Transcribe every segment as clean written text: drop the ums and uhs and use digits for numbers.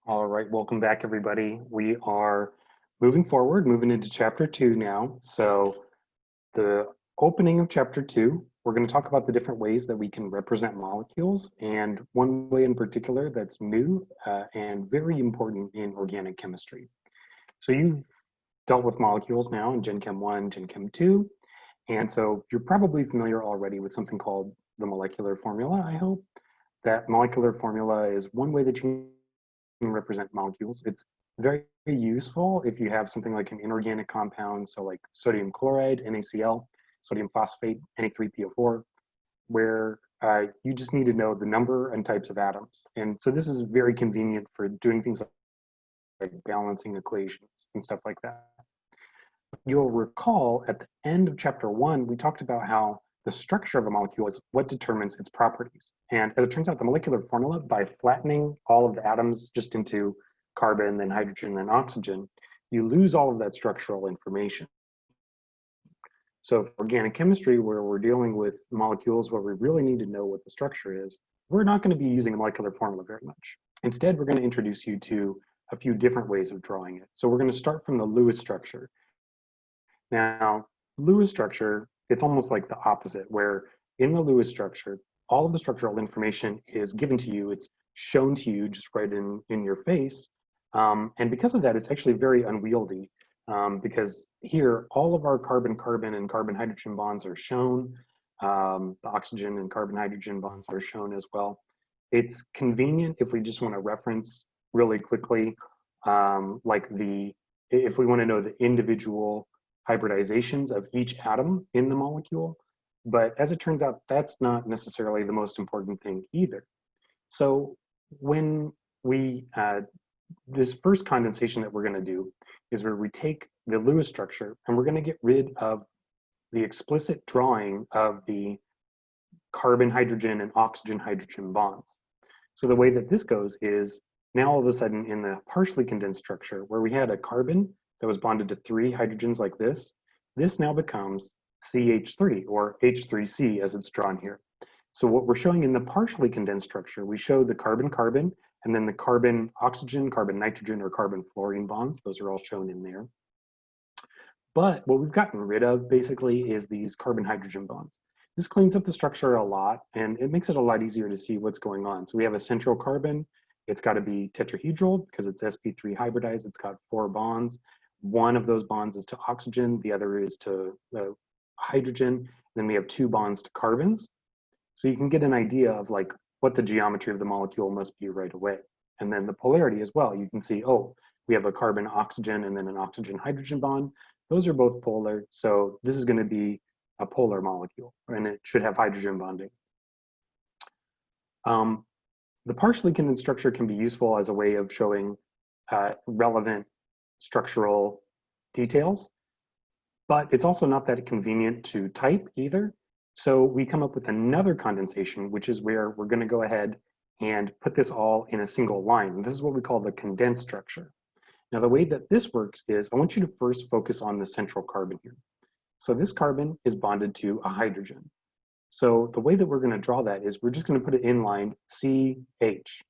All right, welcome back, everybody. We are moving forward, moving into chapter 2 now. So the opening of chapter 2, we're going to talk about the different ways that we can represent molecules, and one way in particular that's new and very important in organic chemistry. So you've dealt with molecules now in Gen Chem 1, Gen Chem 2, and so you're probably familiar already with something called the molecular formula, I hope. That molecular formula is one way that you can represent molecules. It's very useful if you have something like an inorganic compound, so like sodium chloride, NaCl, sodium phosphate, Na3PO4, where you just need to know the number and types of atoms. And so this is very convenient for doing things like balancing equations and stuff like that. You'll recall at the end of chapter 1, we talked about how the structure of a molecule is what determines its properties. And as it turns out, the molecular formula, by flattening all of the atoms just into carbon, then hydrogen, then oxygen, you lose all of that structural information. So for organic chemistry, where we're dealing with molecules where we really need to know what the structure is, we're not going to be using a molecular formula very much. Instead, we're going to introduce you to a few different ways of drawing it. So we're going to start from the Lewis structure. Now, Lewis structure, it's almost like the opposite, where in the Lewis structure, all of the structural information is given to you, it's shown to you just right in your face. And because of that, it's actually very unwieldy because here, all of our carbon-carbon and carbon-hydrogen bonds are shown. The oxygen and carbon-hydrogen bonds are shown as well. It's convenient if we just want to reference really quickly, if we want to know the individual hybridizations of each atom in the molecule. But as it turns out, that's not necessarily the most important thing either. So when we, this first condensation that we're going to do is where we take the Lewis structure and we're going to get rid of the explicit drawing of the carbon, hydrogen, and oxygen, hydrogen bonds. So the way that this goes is now all of a sudden in the partially condensed structure where we had a carbon that was bonded to 3 hydrogens like this now becomes CH3 or H3C as it's drawn here. So what we're showing in the partially condensed structure, we show the carbon-carbon and then the carbon-oxygen, carbon-nitrogen, or carbon-fluorine bonds. Those are all shown in there. But what we've gotten rid of basically is these carbon-hydrogen bonds. This cleans up the structure a lot and it makes it a lot easier to see what's going on. So we have a central carbon. It's got to be tetrahedral because it's sp3 hybridized. It's got 4 bonds. One of those bonds is to oxygen, the other is to hydrogen. Then we have 2 bonds to carbons. So you can get an idea of like what the geometry of the molecule must be right away. And then the polarity as well. You can see, oh, we have a carbon oxygen and then an oxygen hydrogen bond. Those are both polar. So this is going to be a polar molecule and it should have hydrogen bonding. The partially condensed structure can be useful as a way of showing relevant structural details, but it's also not that convenient to type either. So we come up with another condensation, which is where we're going to go ahead and put this all in a single line. This is what we call the condensed structure. Now, the way that this works is I want you to first focus on the central carbon here. So this carbon is bonded to a hydrogen. So the way that we're going to draw that is we're just going to put it in line CH.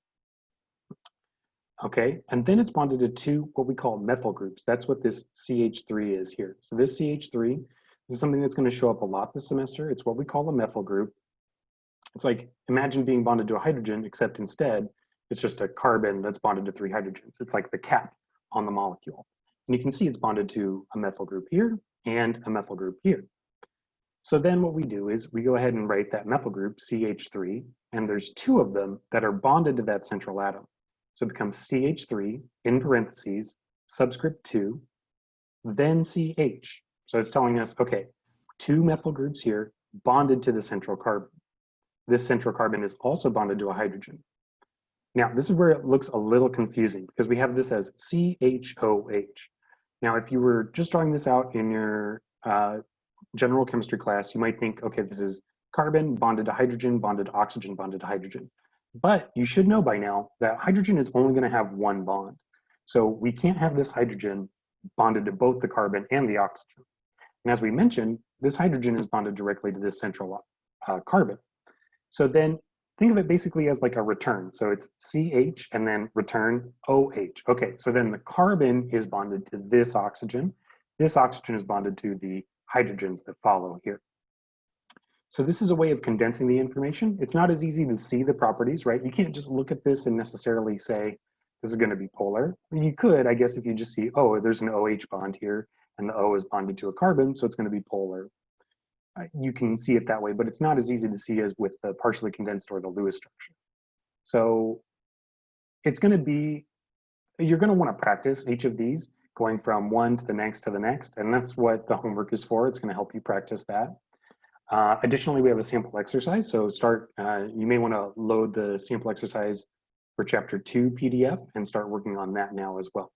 Okay, and then it's bonded to 2 what we call methyl groups. That's what this CH3 is here. So this CH3 this is something that's going to show up a lot this semester. It's what we call a methyl group. It's like, imagine being bonded to a hydrogen, except instead, it's just a carbon that's bonded to 3 hydrogens. It's like the cap on the molecule. And you can see it's bonded to a methyl group here and a methyl group here. So then what we do is we go ahead and write that methyl group, CH3, and there's 2 of them that are bonded to that central atom. So it becomes CH3 in parentheses, subscript 2, then CH. So it's telling us, okay, 2 methyl groups here bonded to the central carbon. This central carbon is also bonded to a hydrogen. Now, this is where it looks a little confusing because we have this as CHOH. Now, if you were just drawing this out in your general chemistry class, you might think, okay, this is carbon bonded to hydrogen, bonded to oxygen, bonded to hydrogen. But you should know by now that hydrogen is only going to have 1 bond. So we can't have this hydrogen bonded to both the carbon and the oxygen. And as we mentioned, this hydrogen is bonded directly to this central carbon. So then think of it basically as like a return. So it's CH and then return OH. Okay, so then the carbon is bonded to this oxygen. This oxygen is bonded to the hydrogens that follow here. So this is a way of condensing the information. It's not as easy to see the properties, right? You can't just look at this and necessarily say, this is going to be polar. You could, I guess, if you just see, oh, there's an OH bond here, and the O is bonded to a carbon, so it's going to be polar. You can see it that way, but it's not as easy to see as with the partially condensed or the Lewis structure. So it's going to be, you're going to want to practice each of these, going from one to the next, and that's what the homework is for. It's going to help you practice that. Additionally, we have a sample exercise. So you may want to load the sample exercise for chapter 2 PDF and start working on that now as well.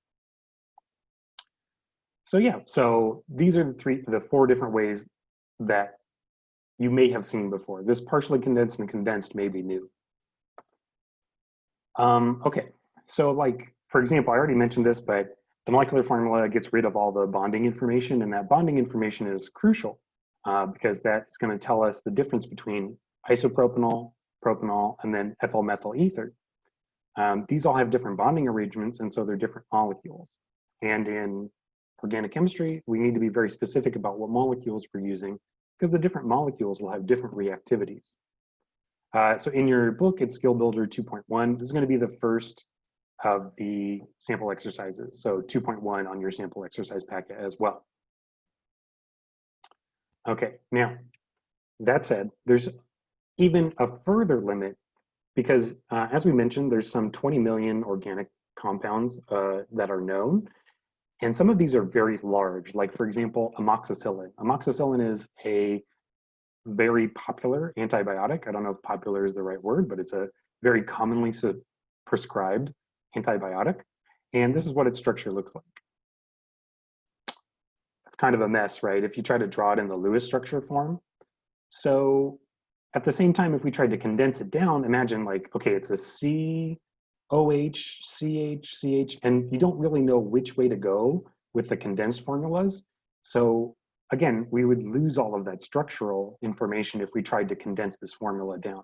So yeah, so these are the four different ways that you may have seen before. This partially condensed and condensed may be new. Okay, so like, for example, I already mentioned this, but the molecular formula gets rid of all the bonding information, and that bonding information is crucial because that's going to tell us the difference between isopropanol, propanol, and then ethyl methyl ether. These all have different bonding arrangements, and so they're different molecules. And in organic chemistry, we need to be very specific about what molecules we're using because the different molecules will have different reactivities. So in your book, it's Skill Builder 2.1. This is going to be the first of the sample exercises. So 2.1 on your sample exercise packet as well. Okay, now, that said, there's even a further limit because as we mentioned, there's some 20 million organic compounds that are known. And some of these are very large, like for example, amoxicillin. Amoxicillin is a very popular antibiotic. I don't know if popular is the right word, but it's a very commonly prescribed antibiotic. And this is what its structure looks like. It's kind of a mess, right? If you try to draw it in the Lewis structure form. So at the same time, if we tried to condense it down, imagine like, okay, it's a C, OH, CH, CH, and you don't really know which way to go with the condensed formulas. So again, we would lose all of that structural information if we tried to condense this formula down.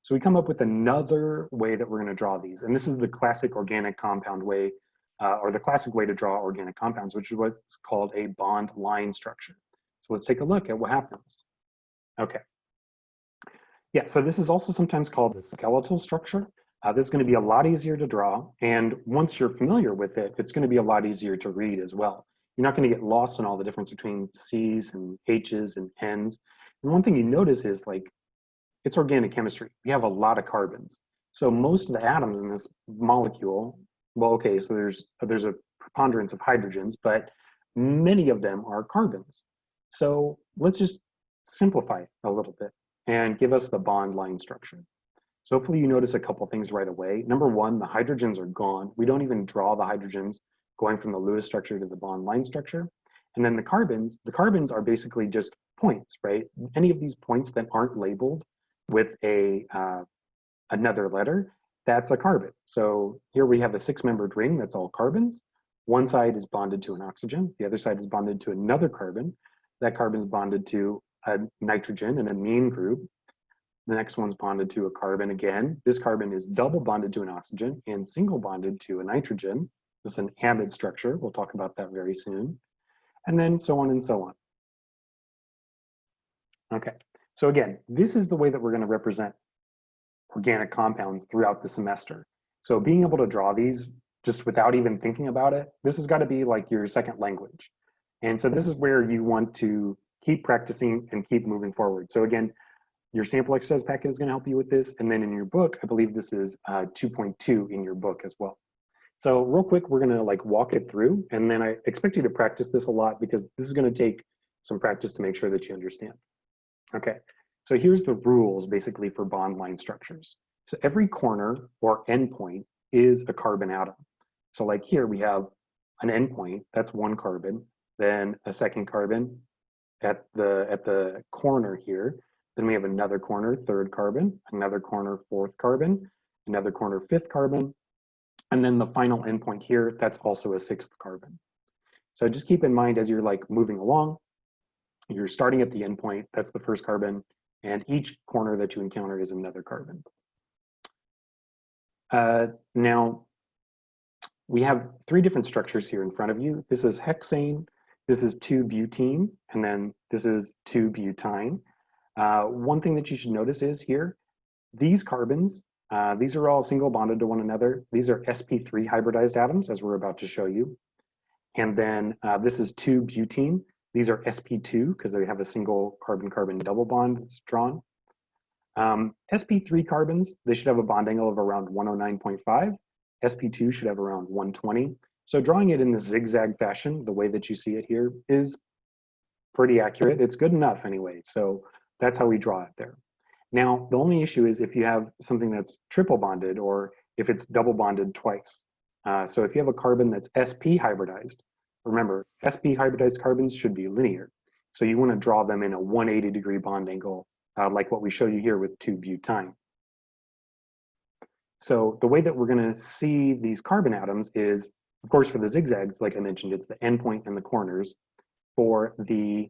So we come up with another way that we're going to draw these. And this is the classic organic compound way, or the classic way to draw organic compounds, which is what's called a bond line structure. So let's take a look at what happens. Okay. Yeah, so this is also sometimes called the skeletal structure. This is going to be a lot easier to draw. And once you're familiar with it, it's going to be a lot easier to read as well. You're not going to get lost in all the difference between C's and H's and N's. And one thing you notice is like, it's organic chemistry. We have a lot of carbons. So most of the atoms in this molecule, well, okay, so there's a preponderance of hydrogens, but many of them are carbons. So let's just simplify it a little bit and give us the bond line structure. So hopefully you notice a couple things right away. Number one, the hydrogens are gone. We don't even draw the hydrogens going from the Lewis structure to the bond line structure. And then the carbons are basically just points, right? Any of these points that aren't labeled with another letter, that's a carbon. So here we have a 6-membered ring that's all carbons. One side is bonded to an oxygen. The other side is bonded to another carbon. That carbon is bonded to a nitrogen, an amine group. The next one's bonded to a carbon again. This carbon is double bonded to an oxygen and single bonded to a nitrogen. This is an amide structure. We'll talk about that very soon. And then so on and so on. Okay, so again, this is the way that we're going to represent organic compounds throughout the semester. So being able to draw these just without even thinking about it, this has got to be like your second language. And so this is where you want to keep practicing and keep moving forward. So again, your sample exercise packet is going to help you with this. And then in your book, I believe this is 2.2 in your book as well. So real quick, we're going to like walk it through. And then I expect you to practice this a lot because this is going to take some practice to make sure that you understand. Okay, so here's the rules basically for bond line structures. So every corner or endpoint is a carbon atom. So like here we have an endpoint, that's one carbon, then a second carbon at the corner here. Then we have another corner, third carbon, another corner, fourth carbon, another corner, fifth carbon, and then the final endpoint here, that's also a sixth carbon. So just keep in mind as you're like moving along, you're starting at the endpoint, that's the first carbon, and each corner that you encounter is another carbon. Now, we have three different structures here in front of you. This is hexane, this is 2-butene, and then this is 2-butyne. One thing that you should notice is here, these carbons, these are all single bonded to one another. These are sp3 hybridized atoms, as we're about to show you. And then this is 2-butene. These are sp2 because they have a single carbon-carbon double bond that's drawn. sp3 carbons, they should have a bond angle of around 109.5. sp2 should have around 120. So drawing it in this zigzag fashion, the way that you see it here, is pretty accurate. It's good enough anyway. So that's how we draw it there. Now, the only issue is if you have something that's triple bonded or if it's double bonded twice. So if you have a carbon that's sp hybridized, remember, sp hybridized carbons should be linear. So you want to draw them in a 180-degree bond angle, like what we show you here with 2-butyne. So the way that we're going to see these carbon atoms is, of course, for the zigzags, like I mentioned, it's the endpoint and the corners. For the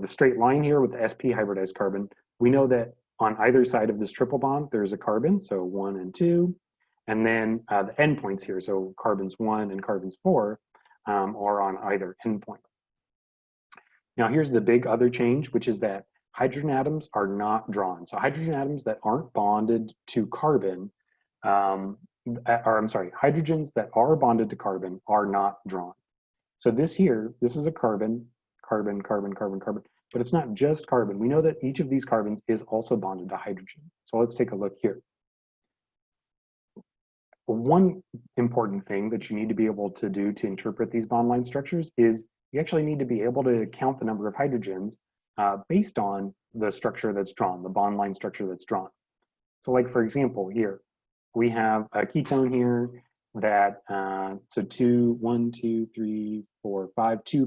straight line here with the sp hybridized carbon, we know that on either side of this triple bond, there's a carbon, so 1 and 2. And then the endpoints here, so carbons 1 and carbons 4, are on either endpoint. Now here's the big other change, which is that hydrogen atoms are not drawn. So hydrogen atoms that aren't bonded to carbon, hydrogens that are bonded to carbon are not drawn. So this here, this is a carbon, carbon, carbon, carbon, carbon, but it's not just carbon. We know that each of these carbons is also bonded to hydrogen. So let's take a look here. One important thing that you need to be able to do to interpret these bond line structures is you actually need to be able to count the number of hydrogens based on the structure that's drawn, the bond line structure that's drawn. So like, for example, here, we have a ketone here that, so 2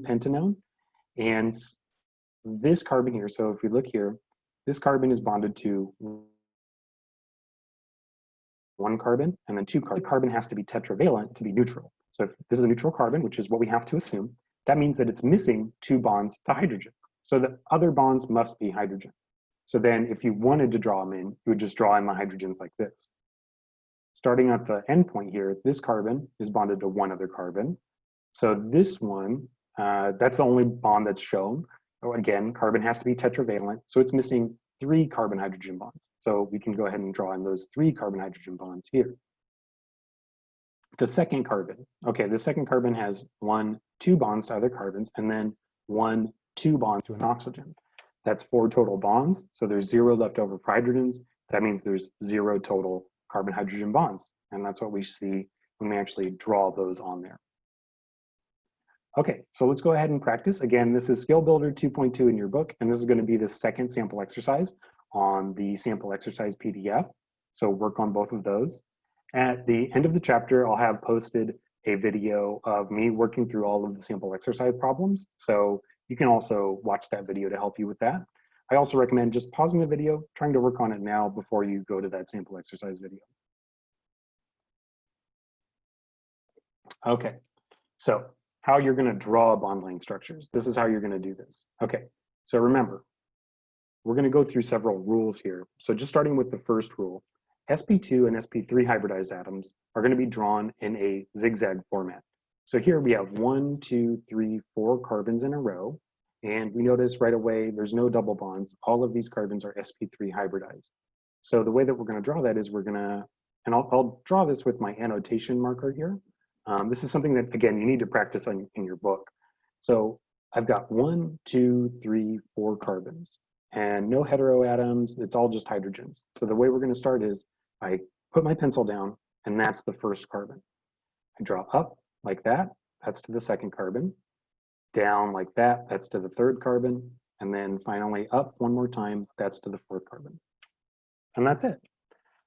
pentanone. And this carbon here, so if we look here, this carbon is bonded to 1 carbon and then 2 carbon. The carbon has to be tetravalent to be neutral. So if this is a neutral carbon, which is what we have to assume, that means that it's missing 2 bonds to hydrogen. So the other bonds must be hydrogen. So then if you wanted to draw them in, you would just draw in the hydrogens like this. Starting at the endpoint here, this carbon is bonded to 1 other carbon. So this one, that's the only bond that's shown. So again, carbon has to be tetravalent, so it's missing 3 carbon-hydrogen bonds. So we can go ahead and draw in those 3 carbon-hydrogen bonds here. The second carbon, okay, the second carbon has 1, 2 bonds to other carbons, and then 1, 2 bonds to an oxygen. That's 4 total bonds, so there's 0 left over for hydrogens. That means there's 0 total carbon-hydrogen bonds, and that's what we see when we actually draw those on there. Okay, so let's go ahead and practice. Again, this is Skill Builder 2.2 in your book, and this is going to be the second sample exercise on the sample exercise PDF. So work on both of those. At the end of the chapter, I'll have posted a video of me working through all of the sample exercise problems. So you can also watch that video to help you with that. I also recommend just pausing the video, trying to work on it now before you go to that sample exercise video. Okay, so how you're going to draw bond line structures. This is how you're going to do this. Okay, so remember, we're going to go through several rules here. So just starting with the first rule, sp2 and sp3 hybridized atoms are going to be drawn in a zigzag format. So here we have 1, 2, 3, 4 carbons in a row, and we notice right away there's no double bonds. All of these carbons are sp3 hybridized. So the way that we're going to draw that is we're going to, and I'll draw this with my annotation marker here. This is something that, again, you need to practice in your book. So I've got 1, 2, 3, 4 carbons and no heteroatoms. It's all just hydrogens. So the way we're going to start is I put my pencil down, and that's the first carbon. I draw up like that. That's to the second carbon. Down like that. That's to the third carbon. And then finally up one more time. That's to the fourth carbon. And that's it.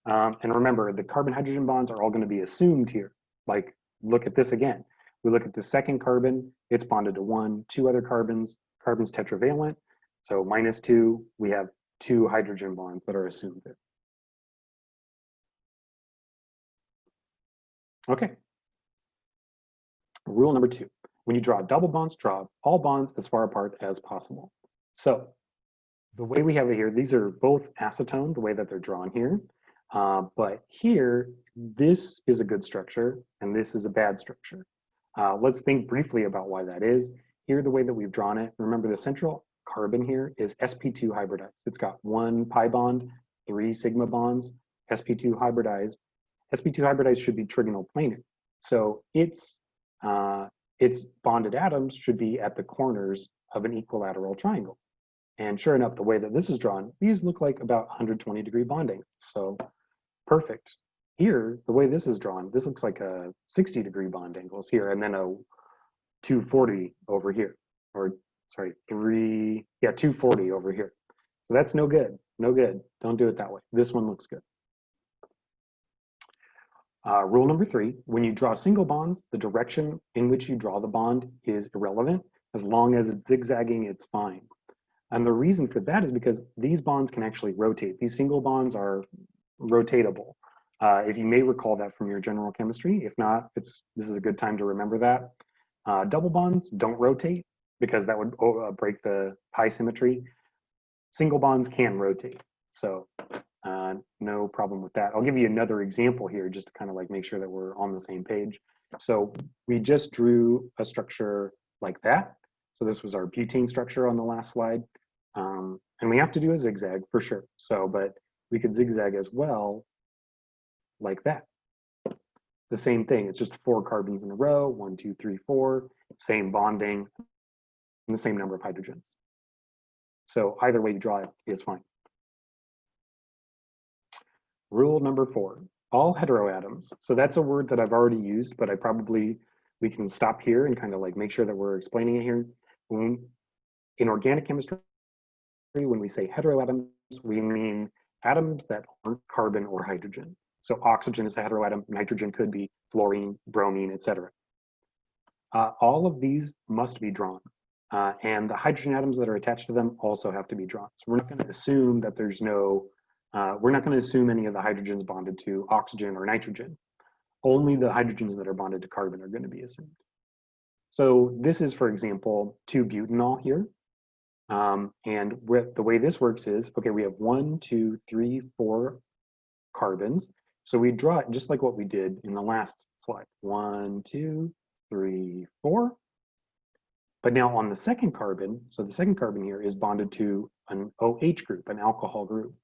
And remember, the carbon-hydrogen bonds are all going to be assumed here. Like, look at this again. We look at the second carbon, it's bonded to 1, 2 other carbons, carbon's tetravalent. So -2, we have 2 hydrogen bonds that are assumed there. Okay. Rule number 2, when you draw double bonds, draw all bonds as far apart as possible. So the way we have it here, these are both acetone, the way that they're drawn here. But here, this is a good structure and this is a bad structure. Let's think briefly about why that is. Here, the way that we've drawn it, remember the central carbon here is sp2 hybridized. It's got 1 pi bond, 3 sigma bonds, sp2 hybridized. sp2 hybridized should be trigonal planar. So its bonded atoms should be at the corners of an equilateral triangle. And sure enough, the way that this is drawn, these look like about 120-degree bonding. So perfect. Here, the way this is drawn, this looks like a 60-degree bond angles here, and then a 240 over here, or sorry, 240 over here. So that's no good, no good. Don't do it that way. This one looks good. Rule number 3, when you draw single bonds, the direction in which you draw the bond is irrelevant. As long as it's zigzagging, it's fine. And the reason for that is because these bonds can actually rotate. These single bonds are rotatable. If you may recall that from your general chemistry. If not, this is a good time to remember that. Double bonds don't rotate because that would break the pi symmetry. Single bonds can rotate, so no problem with that. I'll give you another example here just to kind of like make sure that we're on the same page. So we just drew a structure like that. So this was our butane structure on the last slide. And we have to do a zigzag for sure. So, but we could zigzag as well like that. The same thing, it's just 4 carbons in a row, 1, 2, 3, 4, same bonding, and the same number of hydrogens. So either way you draw it is fine. Rule number 4, all heteroatoms. So that's a word that I've already used, but we can stop here and kind of like make sure that we're explaining it here. In organic chemistry, when we say heteroatoms, we mean atoms that aren't carbon or hydrogen. So oxygen is a heteroatom, nitrogen could be fluorine, bromine, etc. All of these must be drawn. And the hydrogen atoms that are attached to them also have to be drawn. So we're not going to assume that there's no, we're not going to assume any of the hydrogens bonded to oxygen or nitrogen. Only the hydrogens that are bonded to carbon are going to be assumed. So this is, for example, 2-butanol here. And the way this works is, okay, we have 1, 2, 3, 4 carbons. So we draw it just like what we did in the last slide. 1, 2, 3, 4. But now on the second carbon, so the second carbon here is bonded to an OH group, an alcohol group.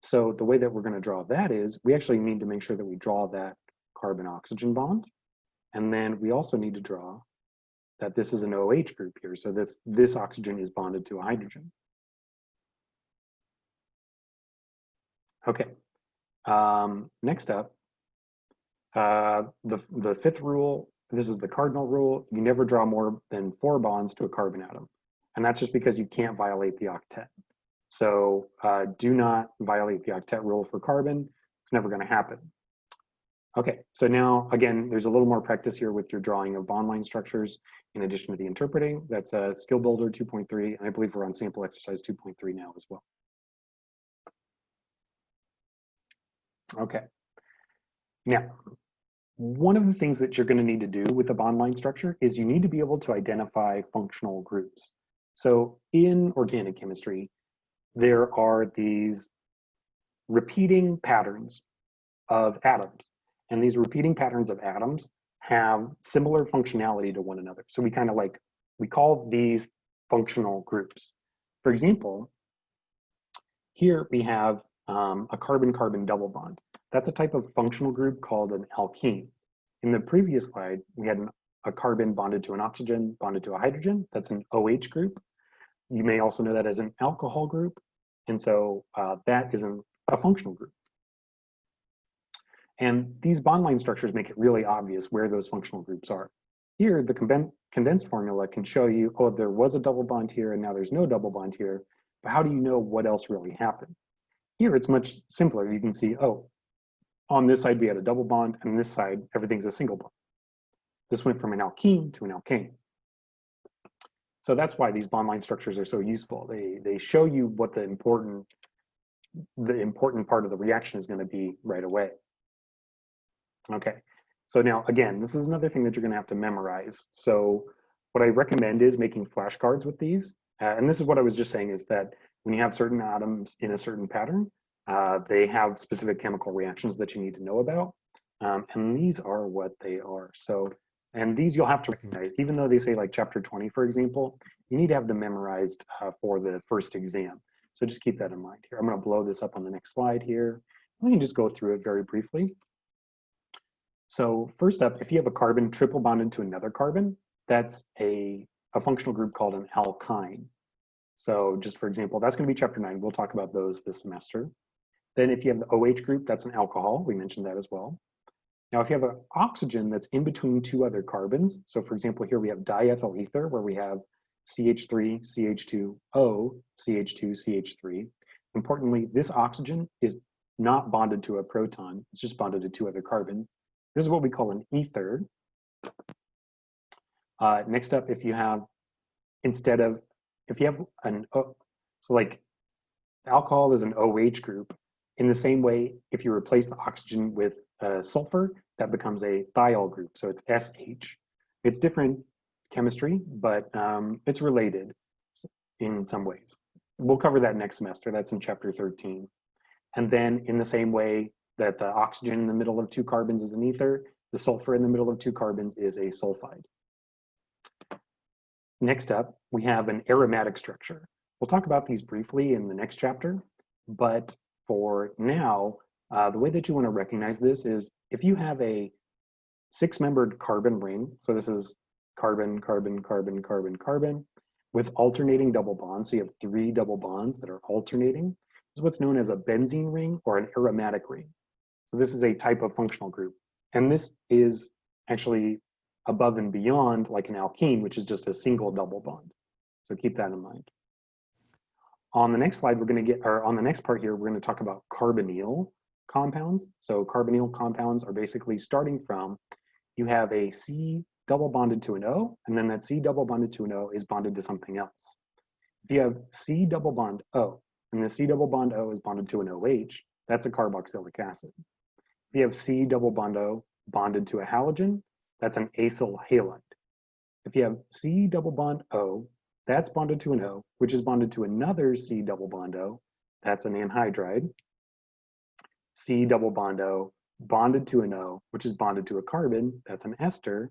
So the way that we're going to draw that is we actually need to make sure that we draw that carbon-oxygen bond. And then we also need to draw that this is an OH group here. So this oxygen is bonded to a hydrogen. Okay. Next up, the 5th rule, this is the cardinal rule, you never draw more than 4 bonds to a carbon atom. And that's just because you can't violate the octet. So do not violate the octet rule for carbon. It's never going to happen. Okay, so now, again, there's a little more practice here with your drawing of bond line structures in addition to the interpreting. That's a Skill Builder 2.3, and I believe we're on sample exercise 2.3 now as well. Okay, now, one of the things that you're going to need to do with a bond line structure is you need to be able to identify functional groups. So in organic chemistry, there are these repeating patterns of atoms. And these repeating patterns of atoms have similar functionality to one another. So we kind of like, we call these functional groups. For example, here we have a carbon-carbon double bond. That's a type of functional group called an alkene. In the previous slide, we had a carbon bonded to an oxygen, bonded to a hydrogen. That's an OH group. You may also know that as an alcohol group. And so that is a functional group. And these bond line structures make it really obvious where those functional groups are. Here, the condensed formula can show you, oh, there was a double bond here and now there's no double bond here, but how do you know what else really happened? Here, it's much simpler. You can see, oh, on this side we had a double bond, and on this side, everything's a single bond. This went from an alkene to an alkane. So that's why these bond line structures are so useful. They show you what the important part of the reaction is going to be right away. Okay, so now again, this is another thing that you're going to have to memorize. So what I recommend is making flashcards with these. And this is what I was just saying, is that when you have certain atoms in a certain pattern, They have specific chemical reactions that you need to know about. And these are what they are. So, and these you'll have to recognize, even though they say like chapter 20, for example, you need to have them memorized for the first exam. So just keep that in mind here. I'm going to blow this up on the next slide here. We can just go through it very briefly. So first up, if you have a carbon triple bonded to another carbon, that's a functional group called an alkyne. So just for example, that's going to be chapter 9. We'll talk about those this semester. Then if you have the OH group, that's an alcohol. We mentioned that as well. Now, if you have an oxygen that's in between two other carbons, so for example, here we have diethyl ether where we have CH3, CH2O, CH2, CH3. Importantly, this oxygen is not bonded to a proton. It's just bonded to two other carbons. This is what we call an ether. Next up, if you have, if you have an, so like alcohol is an OH group. In the same way, if you replace the oxygen with sulfur, that becomes a thiol group. So it's SH. It's different chemistry, but it's related in some ways. We'll cover that next semester. That's in chapter 13. And then in the same way that the oxygen in the middle of two carbons is an ether, the sulfur in the middle of two carbons is a sulfide. Next up, we have an aromatic structure. We'll talk about these briefly in the next chapter, but for now, the way that you want to recognize this is if you have a 6-membered carbon ring, so this is carbon, carbon, carbon, carbon, carbon, with alternating double bonds, so you have 3 double bonds that are alternating. This is what's known as a benzene ring or an aromatic ring. So this is a type of functional group. And this is actually above and beyond like an alkene, which is just a single double bond. So keep that in mind. On the next slide, we're going to get, or on the next part here, we're going to talk about carbonyl compounds. So carbonyl compounds are basically starting from, you have a C double bonded to an O, and then that C double bonded to an O is bonded to something else. If you have C double bond O, and the C double bond O is bonded to an OH, that's a carboxylic acid. If you have C double bond O bonded to a halogen, that's an acyl halide. If you have C double bond O, that's bonded to an O, which is bonded to another C double bond O, that's an anhydride. C double bond O bonded to an O, which is bonded to a carbon, that's an ester.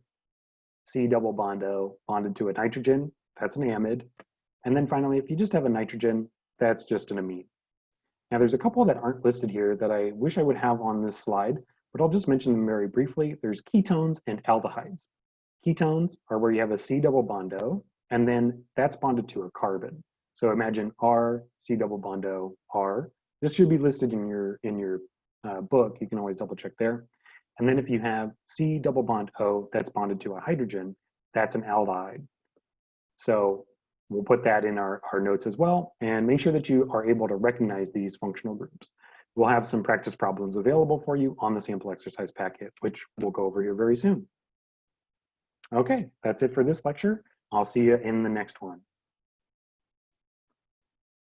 C double bond O bonded to a nitrogen, that's an amide. And then finally, if you just have a nitrogen, that's just an amine. Now there's a couple that aren't listed here that I wish I would have on this slide, but I'll just mention them very briefly. There's ketones and aldehydes. Ketones are where you have a C double bond O, and then that's bonded to a carbon. So imagine R, C double bond O, R. This should be listed in your book. You can always double check there. And then if you have C double bond O that's bonded to a hydrogen, that's an aldehyde. So we'll put that in our notes as well, and make sure that you are able to recognize these functional groups. We'll have some practice problems available for you on the sample exercise packet, which we'll go over here very soon. Okay, that's it for this lecture. I'll see you in the next one.